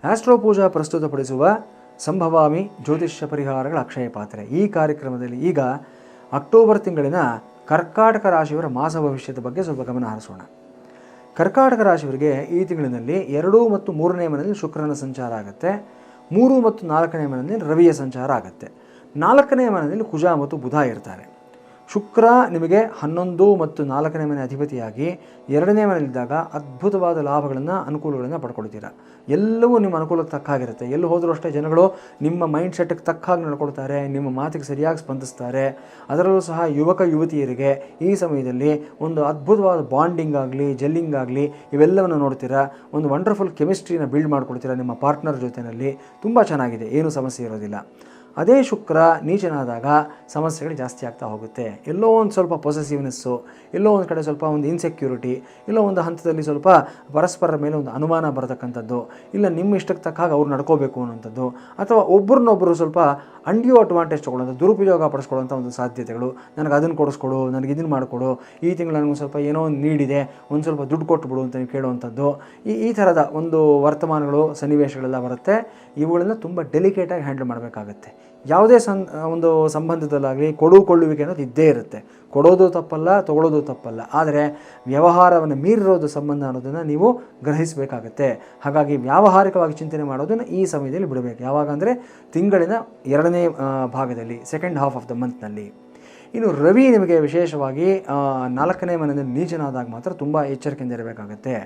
Astro ಪೂಜಾ ಪ್ರಸ್ತುತಪಡಿಸುವ ಸಂಭವಾಮಿ ಜ್ಯೋತಿಷ್ಯ ಪರಿಹಾರಗಳ ಅಕ್ಷಯ ಪಾತ್ರೆ. ಈ ಕಾರ್ಯಕ್ರಮದಲ್ಲಿ ಈಗ ಅಕ್ಟೋಬರ್ ತಿಂಗಳಿನ ಕರ್ಕಾಟಕ ರಾಶಿಯವರ ಮಾಸ ಭವಿಷ್ಯದ ಬಗ್ಗೆ ಸ್ವಲ್ಪ ಗಮನ ಹರಿಸೋಣ. ಕರ್ಕಾಟಕ ರಾಶಿಯವರಿಗೆ ಈ ತಿಂಗಳಿನಲ್ಲಿ 2 ಮತ್ತು 3ನೇ ಮನೆಯಲ್ಲಿ ಶುಕ್ರನ ಸಂಚಾರ ಆಗುತ್ತೆ. 3 ಮತ್ತು 4ನೇ ಮನೆಯಲ್ಲಿ ರವಿಯ ಸಂಚಾರ ಆಗುತ್ತೆ. 4ನೇ ಮನೆಯಲ್ಲಿ ಕುಜ ಮತ್ತು ಬುಧ ಇರ್ತಾರೆ. ಶುಕ್ರ ನಿಮಗೆ 11 ಮತ್ತು 4ನೇ ಮನೆ ಅಧಿಪತಿಯಾಗಿ 2ನೇ ಮನೆಯಲ್ಲಿದ್ದಾಗ ಅದ್ಭುತವಾದ ಲಾಭಗಳನ್ನು ಅನುಕೂಲಗಳನ್ನು ಪಡ್ಕೊಳ್ತೀರಾ. ಎಲ್ಲವೂ ನಿಮ್ಮ ಅನುಕೂಲಕ್ಕೆ ತಕ್ಕಾಗಿರುತ್ತೆ. ಎಲ್ಲಿ ಹೋದರೂ ಅಷ್ಟೇ ಜನಗಳು ನಿಮ್ಮ ಮೈಂಡ್ ಸೆಟ್ಗೆ ತಕ್ಕಾಗಿ ನಡ್ಕೊಳ್ತಾರೆ, ನಿಮ್ಮ ಮಾತಿಗೆ ಸರಿಯಾಗಿ ಸ್ಪಂದಿಸ್ತಾರೆ. ಅದರಲ್ಲೂ ಸಹ ಯುವಕ ಯುವತಿಯರಿಗೆ ಈ ಸಮಯದಲ್ಲಿ ಒಂದು ಅದ್ಭುತವಾದ ಬಾಂಡಿಂಗ್ ಆಗಲಿ ಜೆಲ್ಲಿಂಗ್ ಆಗಲಿ ಇವೆಲ್ಲವನ್ನು ನೋಡ್ತೀರಾ. ಒಂದು ವಂಡರ್ಫುಲ್ ಕೆಮಿಸ್ಟ್ರಿನ ಬಿಲ್ಡ್ ಮಾಡ್ಕೊಳ್ತೀರಾ ನಿಮ್ಮ ಪಾರ್ಟ್ನರ್ ಜೊತೆಯಲ್ಲಿ. ತುಂಬ ಚೆನ್ನಾಗಿದೆ, ಏನೂ ಸಮಸ್ಯೆ ಇರೋದಿಲ್ಲ. ಅದೇ ಶುಕ್ರ ನೀಚನಾದಾಗ ಸಮಸ್ಯೆಗಳು ಜಾಸ್ತಿ ಆಗ್ತಾ ಹೋಗುತ್ತೆ. ಎಲ್ಲೋ ಒಂದು ಸ್ವಲ್ಪ ಪೊಸೆಸಿವ್ನೆಸ್ಸು, ಎಲ್ಲೋ ಒಂದು ಕಡೆ ಸ್ವಲ್ಪ ಒಂದು ಇನ್ಸೆಕ್ಯೂರಿಟಿ, ಎಲ್ಲೋ ಒಂದು ಹಂತದಲ್ಲಿ ಸ್ವಲ್ಪ ಪರಸ್ಪರರ ಮೇಲೆ ಒಂದು ಅನುಮಾನ ಬರತಕ್ಕಂಥದ್ದು, ಇಲ್ಲ ನಿಮ್ಮ ಇಷ್ಟಕ್ಕೆ ತಕ್ಕ ಹಾಗೆ ಅವ್ರು ನಡ್ಕೋಬೇಕು ಅನ್ನೋಂಥದ್ದು, ಅಥವಾ ಒಬ್ಬರನ್ನೊಬ್ಬರು ಸ್ವಲ್ಪ ಅಂಡ್ಯೂ ಅಡ್ವಾಂಟೇಜ್ ತೊಗೊಳ್ಳೋದು, ದುರುಪಯೋಗ ಪಡಿಸ್ಕೊಳ್ಳೋಂಥ ಒಂದು ಸಾಧ್ಯತೆಗಳು. ನನಗೆ ಅದನ್ನು ಕೊಡಿಸ್ಕೊಡು, ನನಗೆ ಇದನ್ನು ಮಾಡಿಕೊಡು, ಈ ತಿಂಗಳು ನನಗೆ ಸ್ವಲ್ಪ ಏನೋ ಒಂದು ನೀಡಿದೆ, ಒಂದು ಸ್ವಲ್ಪ ದುಡ್ಡು ಕೊಟ್ಟುಬಿಡು ಅಂತ ನೀವು ಕೇಳುವಂಥದ್ದು, ಈ ಥರದ ಒಂದು ವರ್ತಮಾನಗಳು ಸನ್ನಿವೇಶಗಳೆಲ್ಲ ಬರುತ್ತೆ. ಇವುಗಳನ್ನ ತುಂಬ ಡೆಲಿಕೇಟಾಗಿ ಹ್ಯಾಂಡಲ್ ಮಾಡಬೇಕಾಗತ್ತೆ. ಯಾವುದೇ ಒಂದು ಸಂಬಂಧದಲ್ಲಾಗಲಿ ಕೊಳ್ಳುವಿಕೆ ಅನ್ನೋದು ಇದ್ದೇ ಇರುತ್ತೆ. ಕೊಡೋದು ತಪ್ಪಲ್ಲ, ತೊಗೊಳ್ಳೋದು ತಪ್ಪಲ್ಲ, ಆದರೆ ವ್ಯವಹಾರವನ್ನು ಮೀರಿರೋದು ಸಂಬಂಧ ಅನ್ನೋದನ್ನು ನೀವು ಗ್ರಹಿಸಬೇಕಾಗತ್ತೆ. ಹಾಗಾಗಿ ವ್ಯಾವಹಾರಿಕವಾಗಿ ಚಿಂತನೆ ಮಾಡೋದನ್ನು ಈ ಸಮಯದಲ್ಲಿ ಬಿಡಬೇಕು. ಯಾವಾಗ ಅಂದರೆ ತಿಂಗಳಿನ 2ನೇ ಭಾಗದಲ್ಲಿ, ಸೆಕೆಂಡ್ ಹಾಫ್ ಆಫ್ ದ ಮಂತ್ನಲ್ಲಿ. ಇನ್ನು ರವಿ ನಿಮಗೆ ವಿಶೇಷವಾಗಿ 4ನೇ ಮನೆಯಲ್ಲಿ ನೀಚನಾದಾಗ ಮಾತ್ರ ತುಂಬ ಎಚ್ಚರಿಕೆಯಿಂದ ಇರಬೇಕಾಗತ್ತೆ.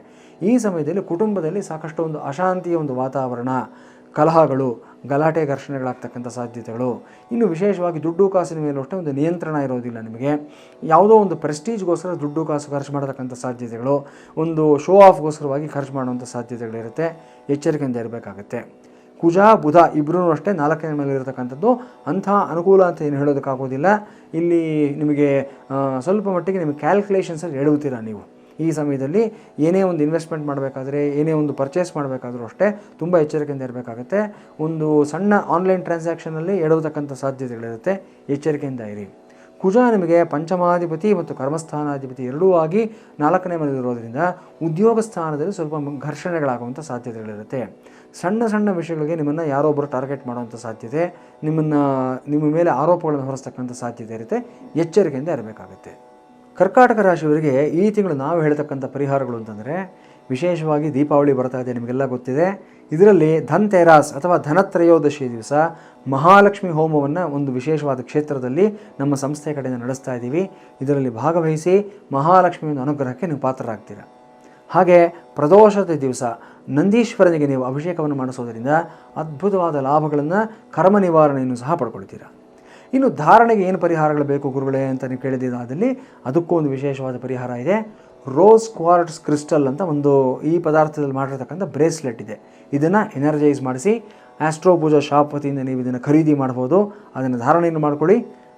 ಈ ಸಮಯದಲ್ಲಿ ಕುಟುಂಬದಲ್ಲಿ ಸಾಕಷ್ಟು ಒಂದು ಅಶಾಂತಿಯ ಒಂದು ವಾತಾವರಣ, ಕಲಹಗಳು, ಗಲಾಟೆ ಘರ್ಷಣೆಗಳಾಗ್ತಕ್ಕಂಥ ಸಾಧ್ಯತೆಗಳು. ಇನ್ನು ವಿಶೇಷವಾಗಿ ದುಡ್ಡು ಕಾಸಿನ ಮೇಲೂ ಅಷ್ಟೇ ಒಂದು ನಿಯಂತ್ರಣ ಇರೋದಿಲ್ಲ ನಿಮಗೆ. ಯಾವುದೋ ಒಂದು ಪ್ರೆಸ್ಟೀಜ್ಗೋಸ್ಕರ ದುಡ್ಡು ಕಾಸು ಖರ್ಚು ಮಾಡತಕ್ಕಂಥ ಸಾಧ್ಯತೆಗಳು, ಒಂದು ಶೋ ಆಫ್ಗೋಸ್ಕರವಾಗಿ ಖರ್ಚು ಮಾಡುವಂಥ ಸಾಧ್ಯತೆಗಳಿರುತ್ತೆ. ಎಚ್ಚರಿಕೆಯಿಂದ ಇರಬೇಕಾಗತ್ತೆ. ಕುಜ ಬುಧ ಇಬ್ಬರೂ ಅಷ್ಟೇ 4ನೇ ಮೇಲೆ ಇರತಕ್ಕಂಥದ್ದು ಅಂಥ ಅನುಕೂಲ ಅಂತ ಏನು ಹೇಳೋದಕ್ಕಾಗೋದಿಲ್ಲ. ಇಲ್ಲಿ ನಿಮಗೆ ಸ್ವಲ್ಪ ಮಟ್ಟಿಗೆ ನಿಮಗೆ ಕ್ಯಾಲ್ಕುಲೇಷನ್ಸಲ್ಲಿ ಎಡುತ್ತೀರಾ ನೀವು. ಈ ಸಮಯದಲ್ಲಿ ಏನೇ ಒಂದು ಇನ್ವೆಸ್ಟ್ಮೆಂಟ್ ಮಾಡಬೇಕಾದ್ರೆ, ಏನೇ ಒಂದು ಪರ್ಚೇಸ್ ಮಾಡಬೇಕಾದ್ರೂ ಅಷ್ಟೇ ತುಂಬ ಎಚ್ಚರಿಕೆಯಿಂದ ಇರಬೇಕಾಗುತ್ತೆ. ಒಂದು ಸಣ್ಣ ಆನ್ಲೈನ್ ಟ್ರಾನ್ಸಾಕ್ಷನಲ್ಲಿ ಎಡವತಕ್ಕಂಥ ಸಾಧ್ಯತೆಗಳಿರುತ್ತೆ. ಎಚ್ಚರಿಕೆಯಿಂದ ಇರಿ. ಕುಜ ನಿಮಗೆ ಪಂಚಮಾಧಿಪತಿ ಮತ್ತು ಕರ್ಮಸ್ಥಾನಾಧಿಪತಿ ಎರಡೂ ಆಗಿ 4ನೇ ಮನೆಯಲ್ಲಿರೋದ್ರಿಂದ ಉದ್ಯೋಗ ಸ್ಥಾನದಲ್ಲಿ ಸ್ವಲ್ಪ ಘರ್ಷಣೆಗಳಾಗುವಂಥ ಸಾಧ್ಯತೆಗಳಿರುತ್ತೆ. ಸಣ್ಣ ಸಣ್ಣ ವಿಷಯಗಳಿಗೆ ನಿಮ್ಮನ್ನು ಯಾರೊಬ್ಬರು ಟಾರ್ಗೆಟ್ ಮಾಡುವಂಥ ಸಾಧ್ಯತೆ, ನಿಮ್ಮ ಮೇಲೆ ಆರೋಪಗಳನ್ನು ಹೊರಿಸ್ತಕ್ಕಂಥ ಸಾಧ್ಯತೆ ಇರುತ್ತೆ. ಎಚ್ಚರಿಕೆಯಿಂದ ಇರಬೇಕಾಗುತ್ತೆ. ಕರ್ಕಾಟಕ ರಾಶಿಯವರಿಗೆ ಈ ತಿಂಗಳು ನಾವು ಹೇಳ್ತಕ್ಕಂಥ ಪರಿಹಾರಗಳು ಅಂತಂದರೆ, ವಿಶೇಷವಾಗಿ ದೀಪಾವಳಿ ಬರ್ತಾ ಇದೆ, ನಿಮಗೆಲ್ಲ ಗೊತ್ತಿದೆ. ಇದರಲ್ಲಿ ಧನ್ತೆರಾಸ್ ಅಥವಾ ಧನತ್ರಯೋದಶಿ ದಿವಸ ಮಹಾಲಕ್ಷ್ಮಿ ಹೋಮವನ್ನು ಒಂದು ವಿಶೇಷವಾದ ಕ್ಷೇತ್ರದಲ್ಲಿ ನಮ್ಮ ಸಂಸ್ಥೆ ಕಡೆಯಿಂದ ನಡೆಸ್ತಾ ಇದ್ದೀವಿ. ಇದರಲ್ಲಿ ಭಾಗವಹಿಸಿ ಮಹಾಲಕ್ಷ್ಮಿ ಒಂದು ಅನುಗ್ರಹಕ್ಕೆ ನೀವು ಪಾತ್ರರಾಗ್ತೀರ. ಹಾಗೆ ಪ್ರದೋಷದ ದಿವಸ ನಂದೀಶ್ವರನಿಗೆ ನೀವು ಅಭಿಷೇಕವನ್ನು ಮಾಡಿಸೋದರಿಂದ ಅದ್ಭುತವಾದ ಲಾಭಗಳನ್ನು, ಕರ್ಮ ನಿವಾರಣೆಯನ್ನು ಸಹ ಪಡ್ಕೊಳ್ತೀರಾ. ಇನ್ನು ಧಾರಣೆಗೆ ಏನು ಪರಿಹಾರಗಳು ಬೇಕು ಗುರುಗಳೇ ಅಂತ ನೀವು ಕೇಳಿದಾದಲ್ಲಿ ಅದಕ್ಕೂ ಒಂದು ವಿಶೇಷವಾದ ಪರಿಹಾರ ಇದೆ. ರೋಸ್ ಕ್ವಾರ್ಟ್ಸ್ ಕ್ರಿಸ್ಟಲ್ ಅಂತ ಒಂದು ಈ ಪದಾರ್ಥದಲ್ಲಿ ಮಾಡಿರ್ತಕ್ಕಂಥ ಬ್ರೇಸ್ಲೆಟ್ ಇದೆ. ಇದನ್ನು ಎನರ್ಜೈಸ್ ಮಾಡಿಸಿ ಆಸ್ಟ್ರೋ ಪೂಜಾ ಶಾಪ್ ವತಿಯಿಂದ ನೀವು ಇದನ್ನು ಖರೀದಿ ಮಾಡ್ಬೋದು. ಅದನ್ನು ಧಾರಣೆಯನ್ನು ಮಾಡ್ಕೊಳ್ಳಿ,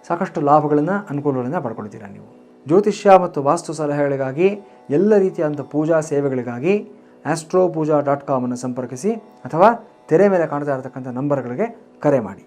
ಸಾಕಷ್ಟು ಲಾಭಗಳನ್ನು, ಅನುಕೂಲಗಳನ್ನು ಪಡ್ಕೊಳ್ತೀರಾ ನೀವು. ಜ್ಯೋತಿಷ್ಯ ಮತ್ತು ವಾಸ್ತು ಸಲಹೆಗಳಿಗಾಗಿ, ಎಲ್ಲ ರೀತಿಯಾದಂಥ ಪೂಜಾ ಸೇವೆಗಳಿಗಾಗಿ astropooja.com ಅನ್ನು ಸಂಪರ್ಕಿಸಿ ಅಥವಾ ತೆರೆ ಮೇಲೆ ಕಾಣ್ತಾ ಇರತಕ್ಕಂಥ ನಂಬರ್ಗಳಿಗೆ ಕರೆ ಮಾಡಿ.